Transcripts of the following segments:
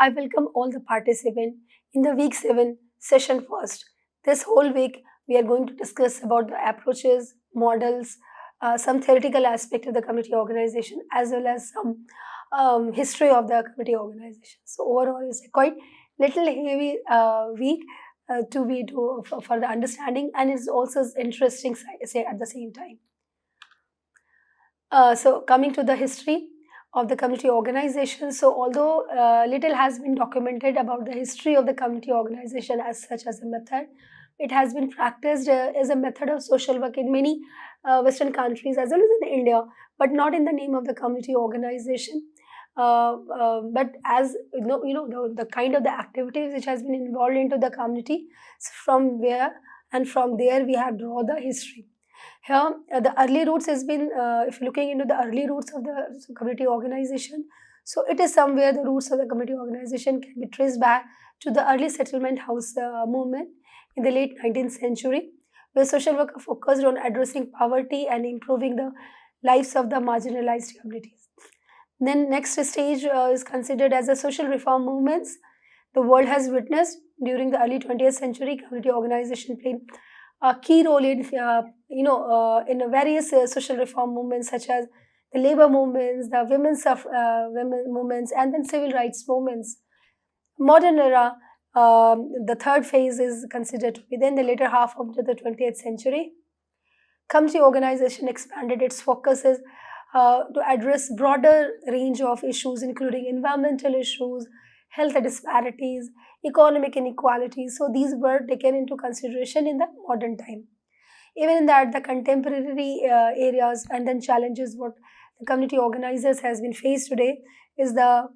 I welcome all the participants in the week 7 session first. This whole week, we are going to discuss about the approaches, models, some theoretical aspect of the community organization, as well as some history of the community organization. So overall, it's a quite little heavy week for the understanding, and it's also interesting say at the same time. So coming to the history of the community organization. So although little has been documented about the history of the community organization as such as a method, it has been practiced as a method of social work in many Western countries as well as in India, but not in the name of the community organization. But as the kind of the activities which has been involved into the community, so from where and from there we have draw the history. Here, the early roots has been, if looking into the early roots of the community organization, so it is somewhere the roots of the community organization can be traced back to the early settlement house movement in the late 19th century, where social work focused on addressing poverty and improving the lives of the marginalized communities. Then next stage is considered as the social reform movements. The world has witnessed during the early 20th century, community organization played a key role in in various social reform movements such as the labor movements, the women movements, and then civil rights movements. Modern era, the third phase is considered to be then the later half of the 20th century. Community organization expanded its focuses to address broader range of issues, including environmental issues, health disparities, economic inequalities. So these were taken into consideration in the modern time. Even in that, the contemporary areas and then challenges what the community organizers has been faced today is the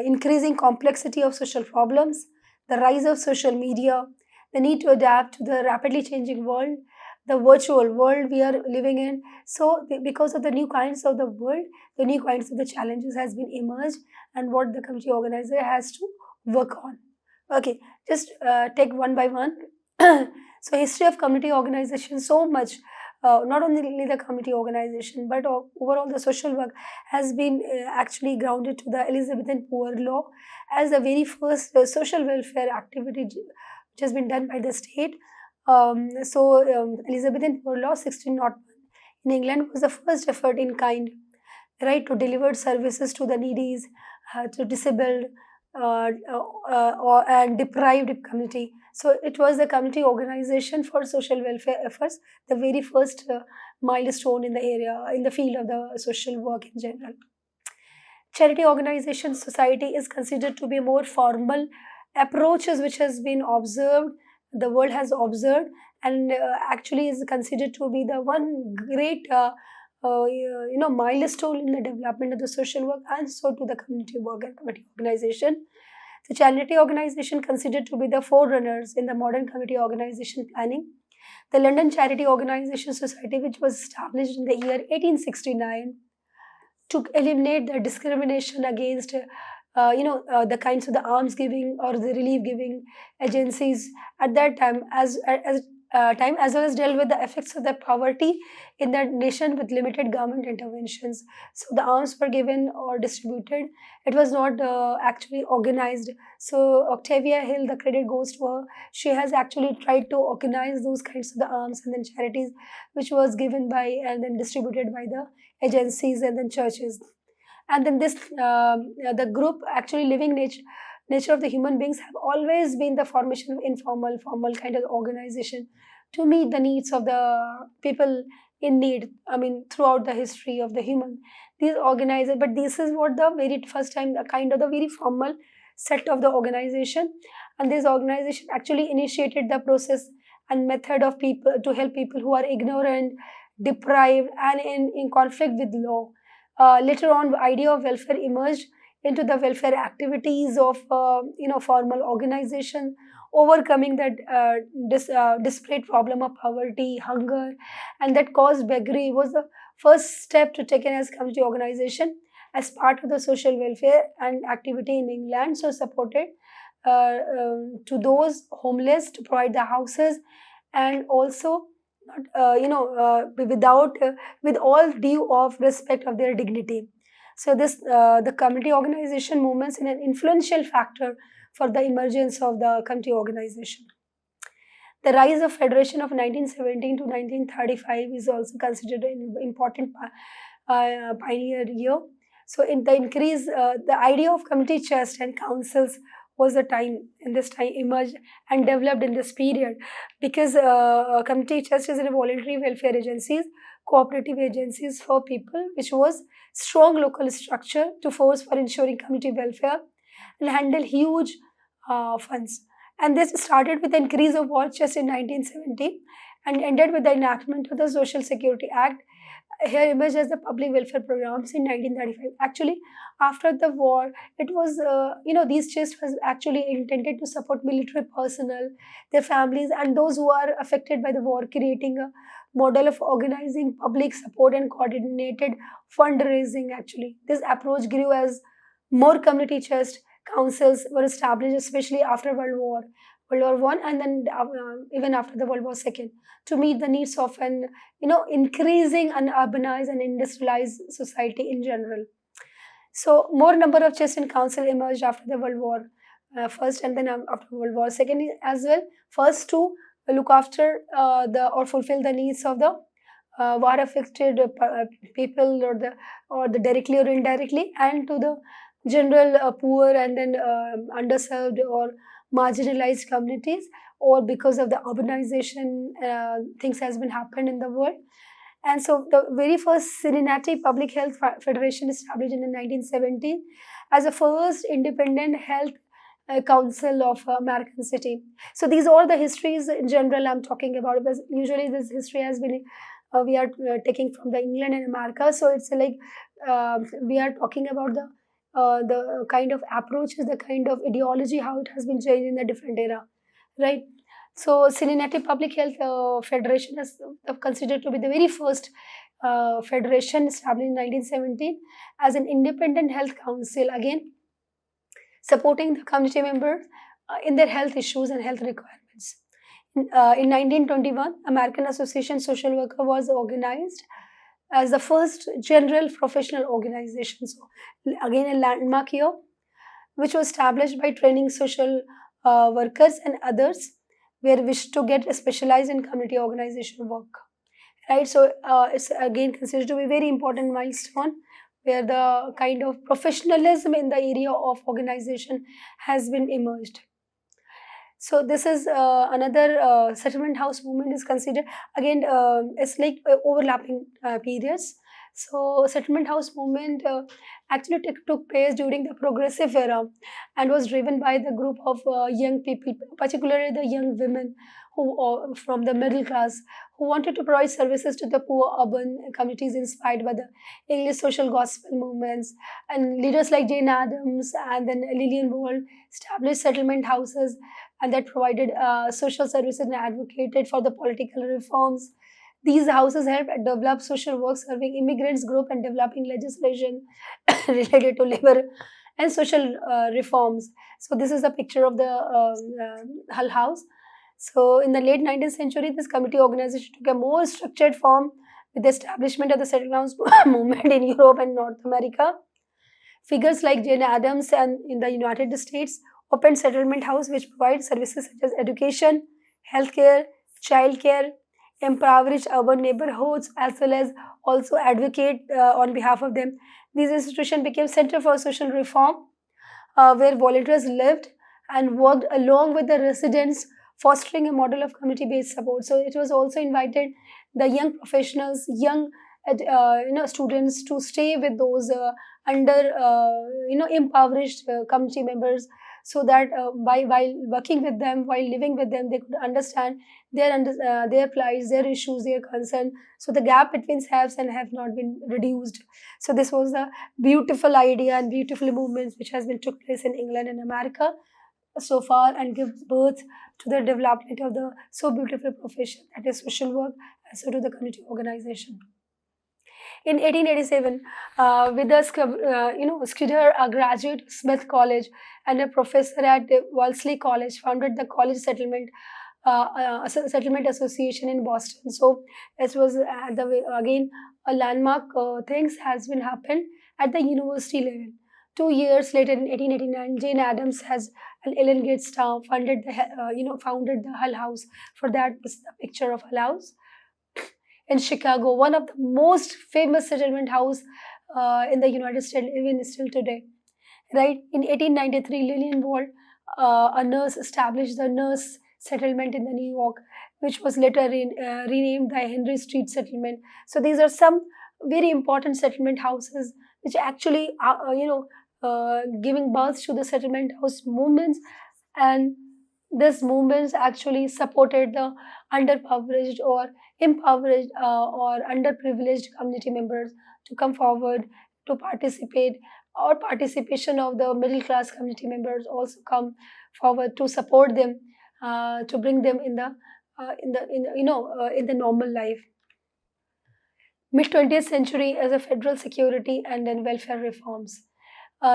increasing complexity of social problems, the rise of social media, the need to adapt to the rapidly changing world, the virtual world we are living in. So because of the new kinds of the world, the new kinds of the challenges has been emerged, and what the community organizer has to work on. Okay, just take one by one. So history of community organization, so much, not only the community organization, but overall the social work has been actually grounded to the Elizabethan Poor Law as the very first social welfare activity which has been done by the state. Elizabethan Poor Law 1601 in England was the first effort in kind, right, to deliver services to the needies, to disabled and deprived community. So it was the community organization for social welfare efforts, the very first milestone in the area, in the field of the social work in general. Charity organization society is considered to be more formal approaches which has been observed, the world has observed, and actually is considered to be the one great milestone in the development of the social work and so to the community work and community organization. The charity organization considered to be the forerunners in the modern community organization planning. The London Charity Organization Society, which was established in the year 1869, to eliminate the discrimination against the kinds of the alms giving or the relief giving agencies at that time, as well as dealt with the effects of the poverty in that nation with limited government interventions. So the alms were given or distributed. It was not actually organized. So Octavia Hill, the credit goes to her. She has actually tried to organize those kinds of the alms and then charities, which was given by and then distributed by the agencies and then churches. And then the group actually living nature of the human beings have always been the formation of informal formal kind of organization to meet the needs of the people in need, I mean throughout the history of the human, these organizers. But this is what the very first time, the kind of the very formal set of the organization, and this organization actually initiated the process and method of people to help people who are ignorant, deprived, and in conflict with law. Later on, the idea of welfare emerged into the welfare activities of formal organization, overcoming that disparate problem of poverty, hunger, and that caused beggary was the first step to taken as community organization as part of the social welfare and activity in England. So supported to those homeless to provide the houses, and also without with all due of respect of their dignity. So the community organization movements in an influential factor for the emergence of the community organization. The rise of federation of 1917 to 1935 is also considered an important pioneer year. So in the increase, the idea of community chest and councils was the time in this time emerged and developed in this period, because community chest is a voluntary welfare agencies, cooperative agencies for people, which was strong local structure to force for ensuring community welfare and handle huge funds. And this started with the increase of war chest in 1970 and ended with the enactment of the Social Security Act, here emerged as the public welfare programs in 1935. Actually, after the war, it was, these chests was actually intended to support military personnel, their families, and those who are affected by the war, creating a model of organizing public support and coordinated fundraising. Actually, this approach grew as more community chest councils were established, especially after World War One, and then even after the World War Second, to meet the needs of an increasing and urbanized and industrialized society in general. So more number of chess and council emerged after the World War first, and then after World War Second as well. First to look after the or fulfill the needs of the war affected people, or the directly or indirectly, and to the general poor and then underserved or marginalized communities, or because of the urbanization things has been happened in the world. And so the very first Cincinnati Public Health Federation established in 1917 as a first independent health council of American city. So these are the histories in general I'm talking about, because usually this history has been we are taking from the England and America. So it's like we are talking about the kind of approaches, the kind of ideology, how it has been changed in the different era, right? So Cincinnati Public Health Federation is considered to be the very first federation established in 1917 as an independent health council, again supporting the community members in their health issues and health requirements. In 1921, American Association Social Worker was organized as the first general professional organization. So again a landmark here, which was established by training social workers and others were wished to get specialized in community organization work, right? So it's again considered to be a very important milestone, where the kind of professionalism in the area of organization has been emerged. So this is another settlement house movement is considered, again it's like overlapping periods. So settlement house movement actually took place during the progressive era and was driven by the group of young people, particularly the young women who from the middle class, who wanted to provide services to the poor urban communities, inspired by the English social gospel movements. And leaders like Jane Addams and then Lillian Bold established settlement houses, and that provided social services and advocated for the political reforms. These houses helped develop social work serving immigrants group and developing legislation related to labor and social reforms. So this is a picture of the Hull House. So in the late 19th century, this committee organization took a more structured form with the establishment of the settlement house movement in Europe and North America. Figures like Jane Addams and in the United States opened settlement house, which provide services such as education, healthcare, childcare, impoverished urban neighborhoods, as well as also advocate on behalf of them. These institutions became center for social reform, where volunteers lived and worked along with the residents, fostering a model of community-based support. So it was also invited the young professionals, young students to stay with those under impoverished community members, so that while working with them, while living with them, they could understand their plights, their issues, their concern. So the gap between haves and have not been reduced. So this was a beautiful idea and beautiful movements which has been took place in England and America so far, and give birth to the development of the so beautiful profession that is social work, and so to the community organization. In 1887, with a Skidder, a graduate of Smith College and a professor at Wellesley College, founded the college settlement settlement association in Boston. So it was again a landmark things has been happened at the university level. 2 years later, in 1889, Jane Addams has and Ellen Gates funded founded the Hull House. For that, this is the picture of Hull House in Chicago, one of the most famous settlement house in the United States, even still today. Right in 1893, Lillian Wald, a nurse, established the nurse settlement in the New York, which was later renamed the Henry Street Settlement. So these are some very important settlement houses which actually are, giving birth to the settlement house movements, and these movements actually supported the underprivileged or impoverished or underprivileged community members to come forward to participate, or participation of the middle class community members also come forward to support them, to bring them in the normal life. Mid 20th century as a federal security and then welfare reforms.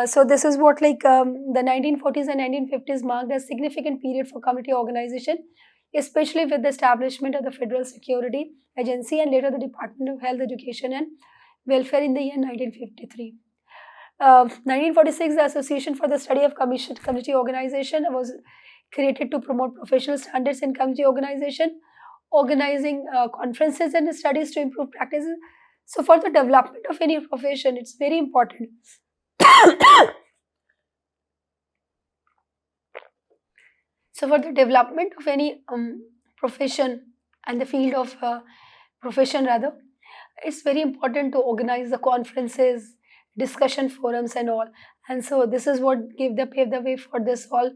So this is what the 1940s and 1950s marked a significant period for community organization, especially with the establishment of the Federal Security Agency and later the Department of Health, Education and Welfare in the year 1953. 1946, the Association for the Study of Community Organization was created to promote professional standards in community organization, organizing conferences and studies to improve practices. So for the development of any profession, it's very important. So for the development of any profession and the field of profession rather, it's very important to organize the conferences, discussion forums and all. And so this is what pave the way for this all,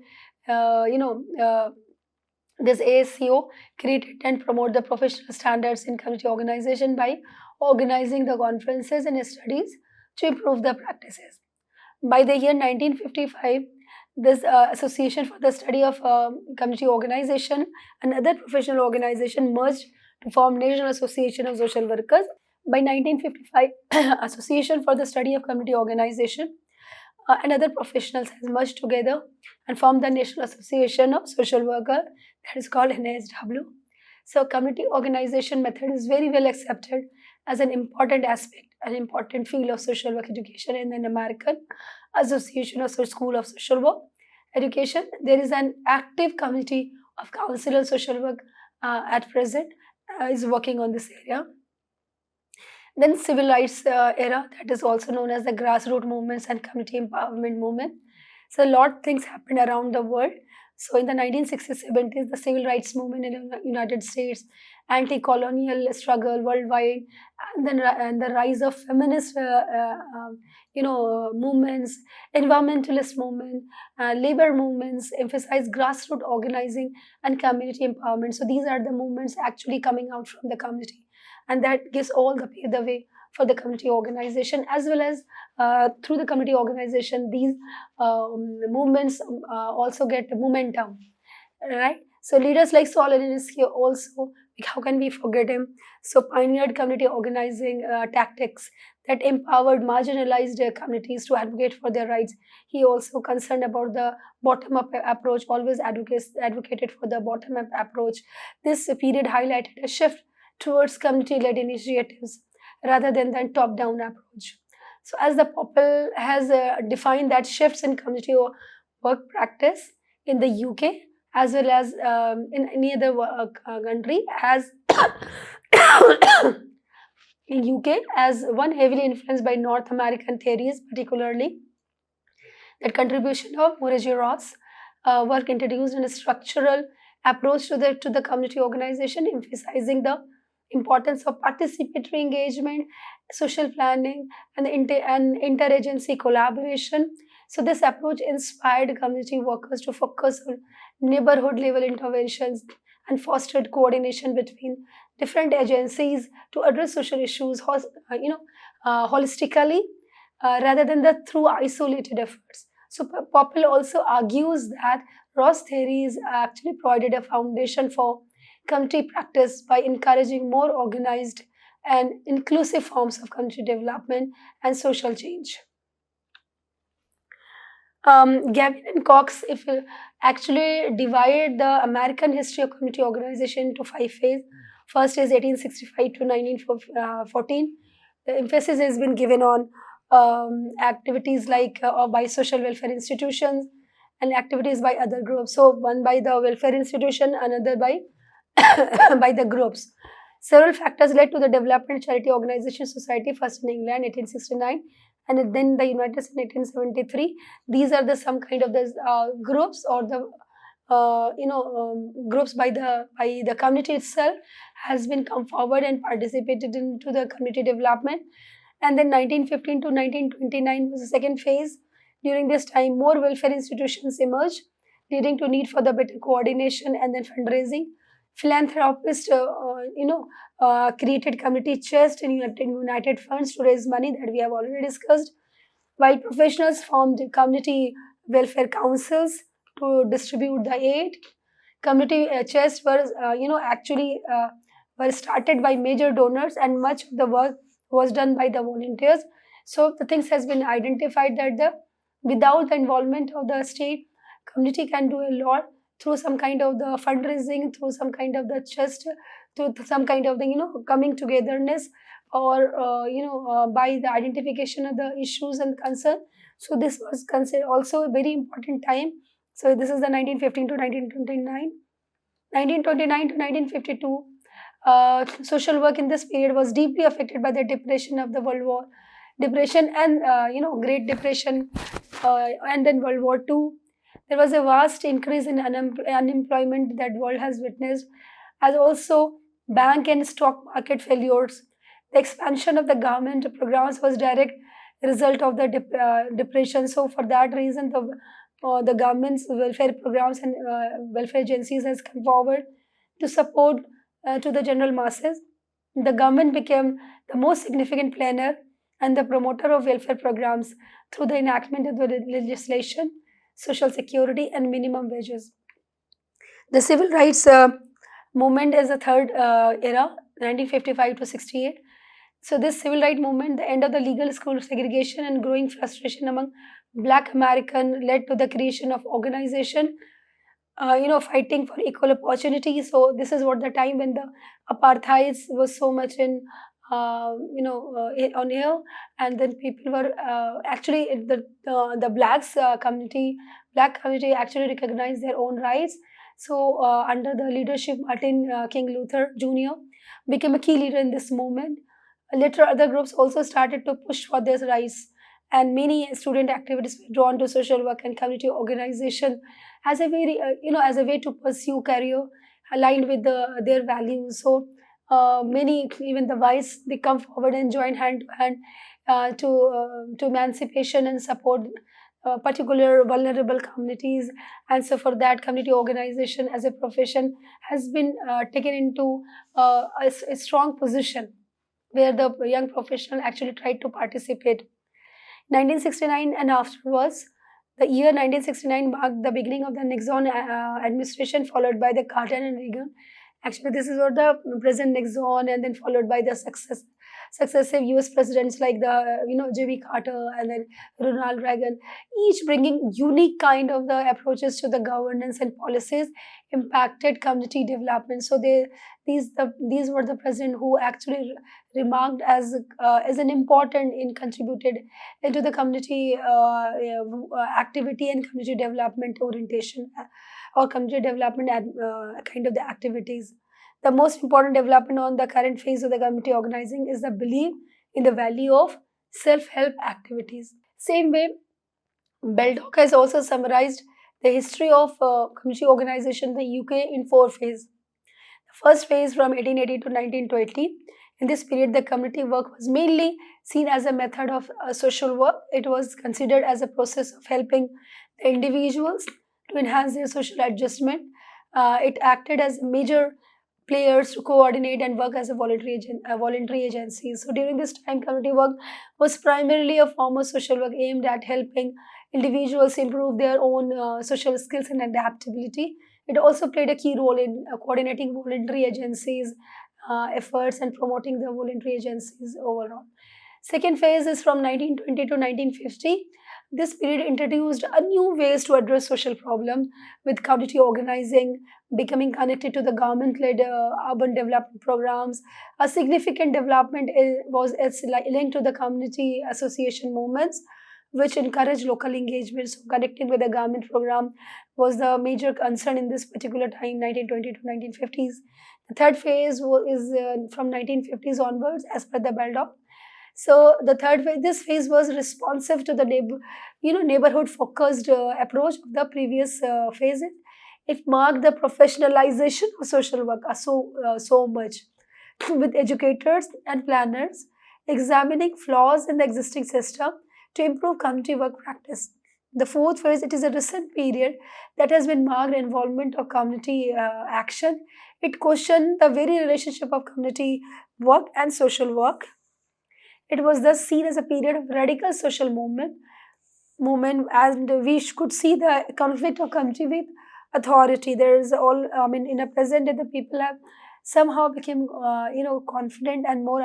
this ASCO created and promote the professional standards in community organization by organizing the conferences and studies to improve the practices. By the year 1955, this Association for the Study of Community Organization and other professional organization merged to form National Association of Social Workers. By 1955, Association for the Study of Community Organization and other professionals has merged together and formed the National Association of Social Workers, that is called NASW. So community organization method is very well accepted as an important aspect, an important field of social work education in an American Association of School of Social Work Education. There is an active committee of council of social work at present is working on this area. Then civil rights era, that is also known as the grassroots movements and community empowerment movement. So a lot of things happened around the world. So in the 1960s, 70s, the civil rights movement in the United States, anti-colonial struggle worldwide, and the rise of feminist movements, environmentalist movement, labor movements emphasize grassroots organizing and community empowerment. So these are the movements actually coming out from the community, and that gives all the way for the community organization, as well as through the community organization, these movements also get momentum, right? So leaders like Solomon is here also. How can we forget him? So pioneered community organizing tactics that empowered marginalized communities to advocate for their rights. He also concerned about the bottom-up approach, always advocated for the bottom-up approach. This period highlighted a shift towards community-led initiatives rather than the top-down approach. So as the Popple has defined that shifts in community work practice in the UK as well as in any other country, as in UK as one heavily influenced by North American theories, particularly that contribution of Murray Ross work introduced in a structural approach to the community organization, emphasizing the importance of participatory engagement, social planning, and interagency collaboration. So this approach inspired community workers to focus on neighborhood level interventions and fostered coordination between different agencies to address social issues holistically rather than through isolated efforts. So Popple also argues that Ross theories actually provided a foundation for community practice by encouraging more organized and inclusive forms of community development and social change. Gavin and Cox, if you actually divide the American history of community organization into five phases. First is 1865 to 1914. The emphasis has been given on activities like by social welfare institutions and activities by other groups. So one by the welfare institution, another by by the groups. Several factors led to the development charity organization society, first in England 1869 and then the United States in 1873. These are the some kind of the groups or the groups by the community itself has been come forward and participated into the community development. And then 1915 to 1929 was the second phase. During this time, more welfare institutions emerged, leading to need for the better coordination and then fundraising. Philanthropists, created community chest and united funds to raise money that we have already discussed, while professionals formed community welfare councils to distribute the aid. Community chests were, actually were started by major donors, and much of the work was done by the volunteers. So the things has been identified that the without the involvement of the state, community can do a lot through some kind of the fundraising, through some kind of the chest, through some kind of the coming togetherness, or by the identification of the issues and concern. So this was considered also a very important time. So this is the 1915 to 1929. 1929 to 1952, social work in this period was deeply affected by the depression of the World War, depression and Great Depression, and then World War II. There was a vast increase in unemployment that world has witnessed, as also bank and stock market failures. The expansion of the government programs was direct result of the depression. So for that reason, the government's welfare programs and welfare agencies has come forward to support to the general masses. The government became the most significant planner and the promoter of welfare programs through the enactment of the legislation, social security, and minimum wages. The civil rights movement is the third era, 1955 to 68. So this civil rights movement, the end of the legal school segregation and growing frustration among Black American led to the creation of organization, fighting for equal opportunity. So this is what the time when the apartheid was so much in, on air, and then people were actually the black community actually recognized their own rights. So under the leadership, Martin King Luther Jr. became a key leader in this movement. Later, other groups also started to push for their rights, and many student activities were drawn to social work and community organization as a very, as a way to pursue career aligned with their values. So many, even the vice, they come forward and join hand to hand to emancipation and support particular vulnerable communities. And so for that, community organization as a profession has been taken into a strong position where the young professional actually tried to participate. 1969 and afterwards, the year 1969 marked the beginning of the Nixon administration, followed by the Carter and Reagan. Actually, this is what the President Nixon, and then followed by the successive U.S. presidents like the Jimmy Carter and then Ronald Reagan, each bringing unique kind of the approaches to the governance and policies impacted community development. So these were the president who actually remarked as an important in contributed into the community activity and community development orientation or community development kind of the activities. The most important development on the current phase of the community organizing is the belief in the value of self-help activities. Same way, Beldock has also summarized the history of community organization in the UK in four phases. The first phase from 1880 to 1920. In this period, the community work was mainly seen as a method of social work. It was considered as a process of helping the individuals to enhance their social adjustment. It acted as major players to coordinate and work as a voluntary agency. So during this time, community work was primarily a form of social work aimed at helping individuals improve their own social skills and adaptability. It also played a key role in coordinating voluntary agencies efforts and promoting the voluntary agencies overall. Second phase is from 1920 to 1950. This period introduced a new ways to address social problems with community organizing, becoming connected to the government-led urban development programs. A significant development was its linked to the community association movements, which encourage local engagement. So connecting with the government program was the major concern in this particular time, 1920 to 1950s. The third phase is from 1950s onwards, as per the Baldock. So the third phase, this phase was responsive to the neighborhood focused approach of the previous phases. It marked the professionalization of social work so much, with educators and planners examining flaws in the existing system to improve community work practice. The fourth phase, it is a recent period that has been marked involvement of community action. It questioned the very relationship of community work and social work. It was thus seen as a period of radical social movement, and we could see the conflict of community with authority. There is all, I mean, in a present day, the people have somehow become, confident and more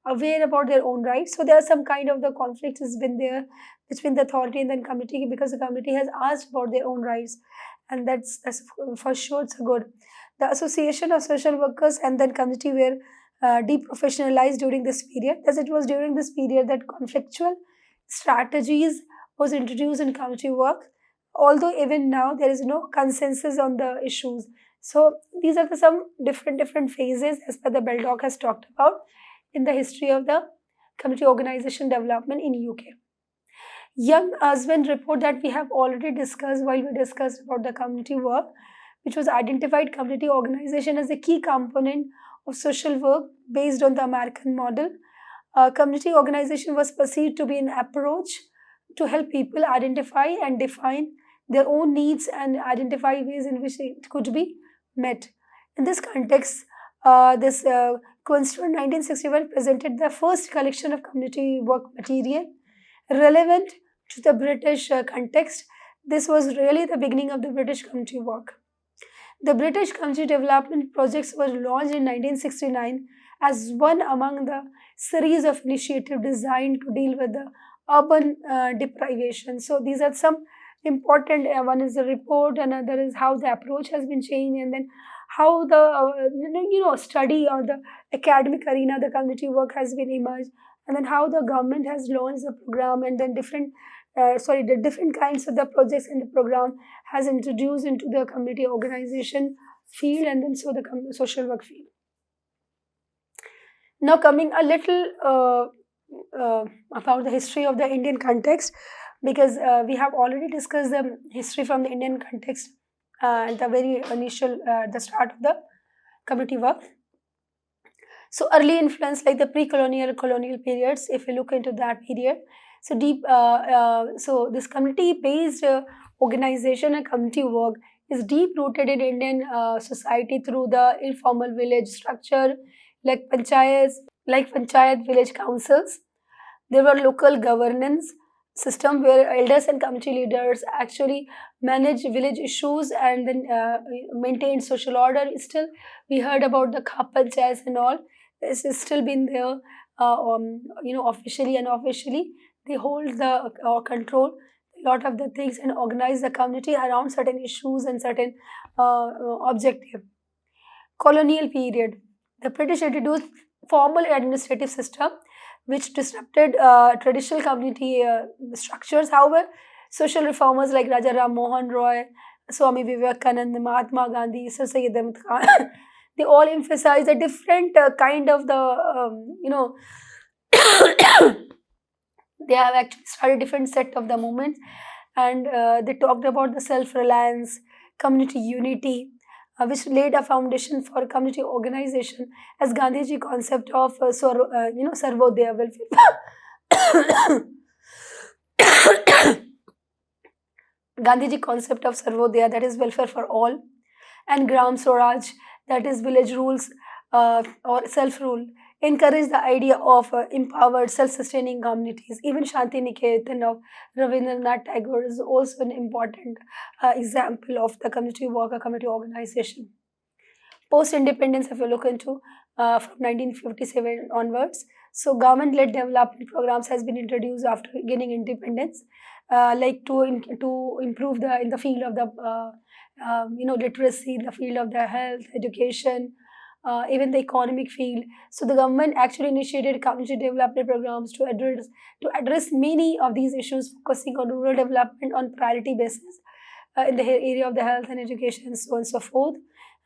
aware about their own rights. So there are some kind of the conflict has been there between the authority and then community, because the community has asked about their own rights, and that's for sure it's good. The association of social workers and then community were deprofessionalized during this period, as it was during this period that conflictual strategies was introduced in community work, although even now there is no consensus on the issues. So these are some different phases as per the Baldock has talked about in the history of the community organization development in UK. Young husband report that we have already discussed while we discussed about the community work, which was identified community organization as a key component of social work based on the American model. Community organization was perceived to be an approach to help people identify and define their own needs and identify ways in which it could be met. In this context, this Constitution 1961 presented the first collection of community work material relevant to the British context. This was really the beginning of the British community work. The British Community Development Projects were launched in 1969 as one among the series of initiatives designed to deal with the urban deprivation. So these are some important, one is the report, another is how the approach has been changed, and then how the study or the academic arena, the community work has been emerged, and then how the government has launched the program, and then the different kinds of the projects in the program has introduced into the community organization field, and then so the social work field. Now coming a little about the history of the Indian context, because we have already discussed the history from the Indian context at the very initial, the start of the community work. So early influence like the pre-colonial, colonial periods, if we look into that period, so this community-based organization and community work is deep rooted in Indian society through the informal village structure, like panchayat village councils. There were local governance system where elders and community leaders actually manage village issues and then maintain social order. Still, we heard about the khap panchayats and all. This is still been there, officially and unofficially. They hold the control a lot of the things and organize the community around certain issues and certain objective. Colonial period, the British introduced formal administrative system which disrupted traditional community structures. However, social reformers like Raja Ram Mohan Roy, Swami Vivekananda, Mahatma Gandhi, Sir Syed Ahmad Khan, they all emphasize a different kind of the, they have actually started different set of the movements, and they talked about the self-reliance, community unity, which laid a foundation for community organization as Gandhiji concept of Sarvodaya welfare. Gandhiji concept of Sarvodaya, that is welfare for all, and Gram Swaraj, that is village rules or self-rule, encourage the idea of empowered self-sustaining communities. Even Shanti Niketan of Rabindranath Tagore is also an important example of the community work or community organization. Post-independence, if you look into, from 1957 onwards. So government-led development programs has been introduced after gaining independence, like to improve the in the field of the literacy, in the field of the health, education, even the economic field. So the government actually initiated community development programs to address many of these issues, focusing on rural development on priority basis in the area of the health and education, and so on and so forth.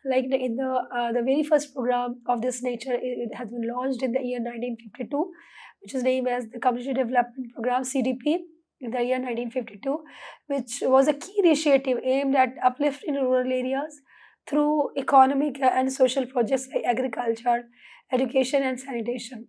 Like in the very first program of this nature, it has been launched in the year 1952, which is named as the Community Development Program (CDP) in the year 1952, which was a key initiative aimed at uplifting rural areas through economic and social projects like agriculture, education, and sanitation.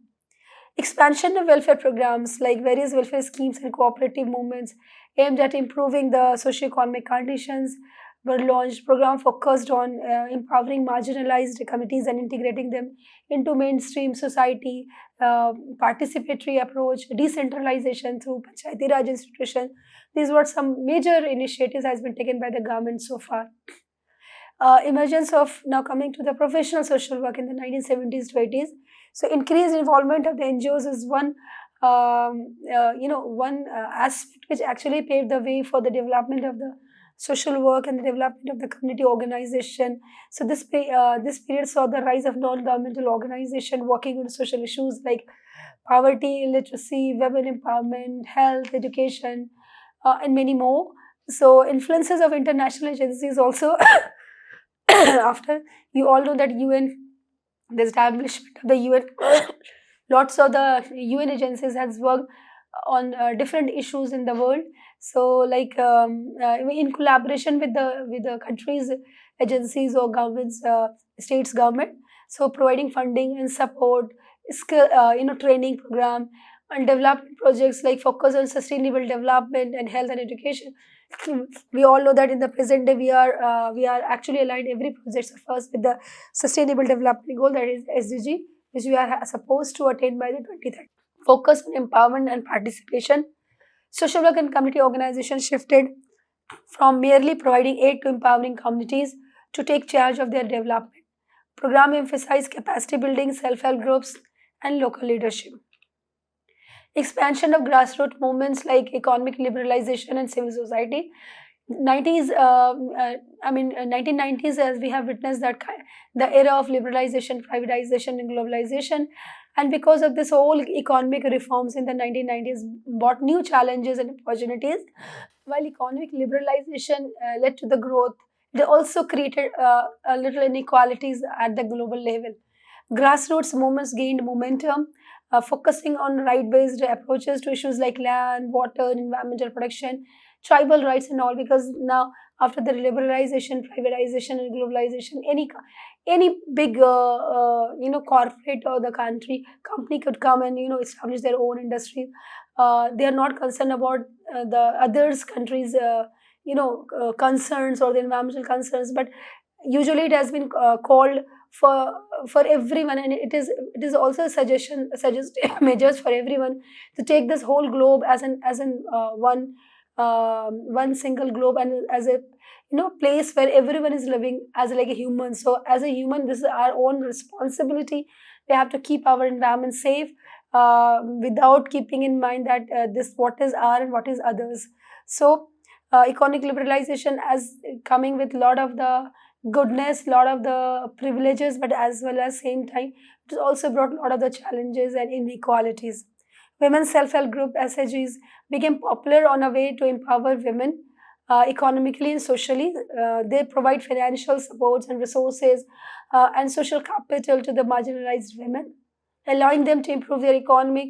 Expansion of welfare programs like various welfare schemes and cooperative movements aimed at improving the socio-economic conditions were launched. Program focused on empowering marginalized communities and integrating them into mainstream society. Participatory approach, decentralization through Panchayati Raj institution. These were some major initiatives has been taken by the government so far. Emergence of now coming to the professional social work in the 1970s to 80s. So increased involvement of the NGOs is one aspect which actually paved the way for the development of the social work and the development of the community organization. So this period saw the rise of non-governmental organization working on social issues like poverty, illiteracy, women empowerment, health, education, and many more. So influences of international agencies also after you all know that UN, the establishment of the UN, lots of the UN agencies has worked on different issues in the world. So like in collaboration with the countries agencies or governments, states government, so providing funding and support, skill training program, and development projects like focus on sustainable development and health and education. We all know that in the present day we are actually aligned every project of ours with the sustainable development goal, that is SDG, which we are supposed to attain by the 2030. Focus on empowerment and participation. Social work and community organization shifted from merely providing aid to empowering communities to take charge of their development. Program emphasized capacity building, self-help groups, and local leadership. Expansion of grassroots movements like economic liberalization and civil society. 90s, 1990s, as we have witnessed that the era of liberalization, privatization, and globalization, and because of this whole economic reforms in the 1990s brought new challenges and opportunities. While economic liberalization led to the growth, they also created a little inequalities at the global level. Grassroots movements gained momentum, focusing on right-based approaches to issues like land, water, environmental protection, tribal rights, and all. Because now, after the liberalization, privatization, and globalization, any big corporate or the company could come and establish their own industry. They are not concerned about the others countries concerns or the environmental concerns, but usually it has been called for everyone, and it is also a suggest measures for everyone to take this whole globe as an one single globe, and as a place where everyone is living as like a human. So as a human, this is our own responsibility. We have to keep our environment safe, without keeping in mind that this what is our and what is others. So economic liberalization as coming with a lot of the goodness, lot of the privileges, but as well as same time it has also brought a lot of the challenges and inequalities. Women's self-help group SHGs became popular on a way to empower women economically and socially. They provide financial supports and resources and social capital to the marginalized women, allowing them to improve their economic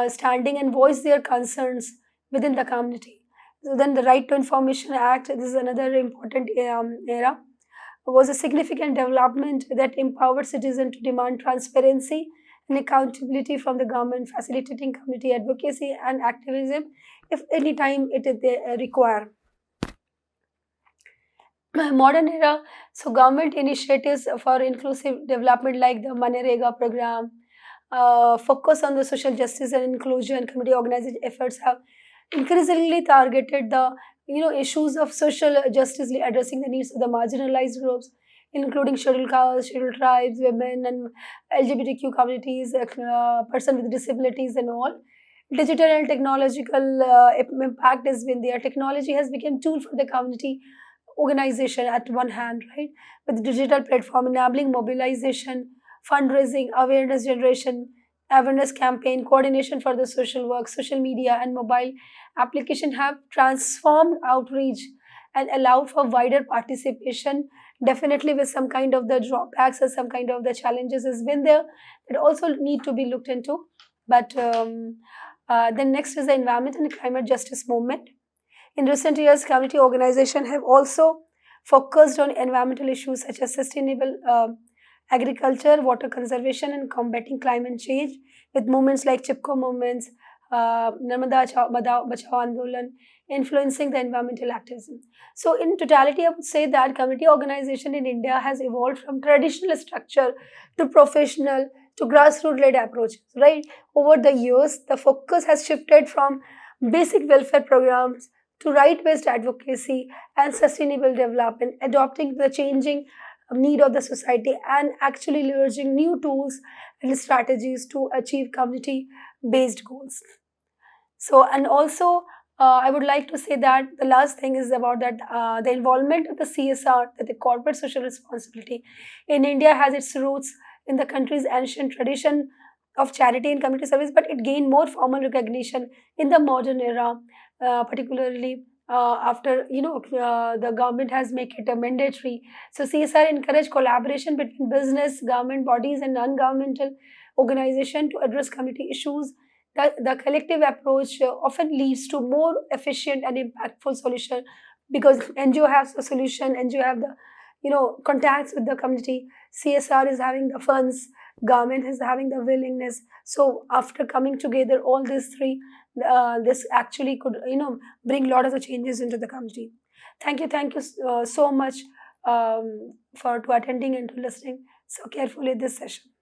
standing and voice their concerns within the community. So then the Right to Information Act, this is another important era, was a significant development that empowered citizens to demand transparency and accountability from the government, facilitating community advocacy and activism if any time it is they require. Modern era, so government initiatives for inclusive development like the Manrega program, focus on the social justice and inclusion, community organization efforts have increasingly targeted the issues of social justice, addressing the needs of the marginalized groups. including scheduled castes, scheduled tribes, women, and LGBTQ communities, person with disabilities, and all. Digital and technological impact has been there. Technology has become tool for the community organization at one hand, right? With digital platform enabling mobilization, fundraising, awareness generation, awareness campaign, coordination for the social work, social media and mobile application have transformed outreach and allowed for wider participation. Definitely with some kind of the drawbacks or some kind of the challenges has been there that also need to be looked into. But then next is the environment and climate justice movement. In recent years, community organizations have also focused on environmental issues such as sustainable agriculture, water conservation, and combating climate change with movements like Chipko movements, Narmada Bachao Andolan, influencing the environmental activism. So, in totality, I would say that community organization in India has evolved from traditional structure to professional to grassroots-led approaches. Right over the years, the focus has shifted from basic welfare programs to right-based advocacy and sustainable development, adopting the changing need of the society and actually leveraging new tools and strategies to achieve community-based goals. So, and also, I would like to say that the last thing is about that the involvement of the CSR, that the corporate social responsibility in India has its roots in the country's ancient tradition of charity and community service, but it gained more formal recognition in the modern era, particularly after the government has make it a mandatory. So CSR encourage collaboration between business, government bodies, and non-governmental organization to address community issues. The collective approach often leads to more efficient and impactful solution because NGO has the solution, NGO have the contacts with the community, CSR is having the funds, government is having the willingness. So after coming together, all these three, this actually could bring a lot of the changes into the community. Thank you so much for to attending and to listening so carefully this session.